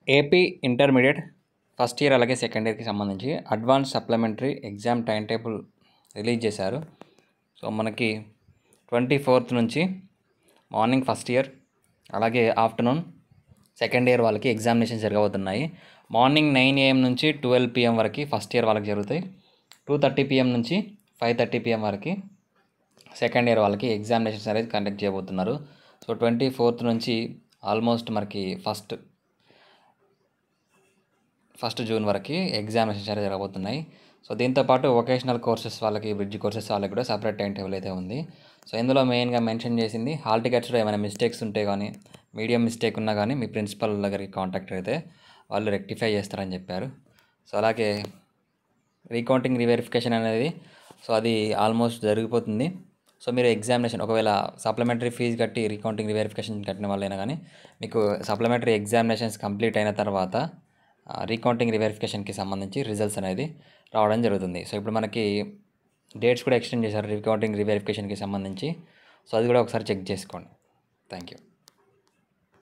AP intermediate first year అలాగే second ఇయర్కి సంబంధించి advance supplementary exam time table release చేశారు. సో మనకి 24th నుంచి మార్నింగ్ ఫస్ట్ ఇయర్ అలాగే ఆఫ్టర్నూన్ సెకండ్ ఇయర్ వాళ్ళకి ఎగ్జామినేషన్ జరగబోతున్నాయి. మార్నింగ్ 9 AM నుంచి 12 PM వరకు ఫస్ట్ ఇయర్ వాళ్ళకి జరుగుతాయి. 2:30 PM నుంచి 5:30 PM వరకు సెకండ్ ఇయర్ వాళ్ళకి ఎగ్జామినేషన్స్ అనేది కండక్ట్ చేయబోతున్నారు. సో 24th నుంచి ఆల్మోస్ట్ మనకి ఫస్ట్ జూన్ వరకు ఎగ్జామినేషన్స్ అనేది జరగబోతున్నాయి. సో దీంతోపాటు వొకేషనల్ కోర్సెస్ వాళ్ళకి, బ్రిడ్జ్ కోర్సెస్ వాళ్ళకి కూడా సపరేట్ టైం టేబుల్ అయితే ఉంది. సో ఇందులో మెయిన్గా మెన్షన్ చేసింది హాల్ టికెట్స్లో ఏమైనా మిస్టేక్స్ ఉంటే కానీ, మీడియం మిస్టేక్ ఉన్నా కానీ మీ ప్రిన్సిపల్ దగ్గరికి కాంటాక్ట్ అయితే వాళ్ళు రెక్టిఫై చేస్తారని చెప్పారు. సో అలాగే రీకౌంటింగ్ రీవెరిఫికేషన్ అనేది అది ఆల్మోస్ట్ జరిగిపోతుంది. సో మీరు ఎగ్జామినేషన్ ఒకవేళ సప్లిమెంటరీ ఫీజు కట్టి రీకౌంటింగ్ రీవెరిఫికేషన్ కట్టిన వాళ్ళైనా కానీ మీకు సప్లిమెంటరీ ఎగ్జామినేషన్స్ కంప్లీట్ అయిన తర్వాత రీకౌంటింగ్ రీవెరిఫికేషన్కి సంబంధించి రిజల్ట్స్ అనేది రావడం జరుగుతుంది. సో ఇప్పుడు మనకి డేట్స్ కూడా ఎక్స్టెండ్ చేశారు రీకౌంటింగ్ రీవెరిఫికేషన్కి సంబంధించి. సో అది కూడా ఒకసారి చెక్ చేసుకోండి. Thank you.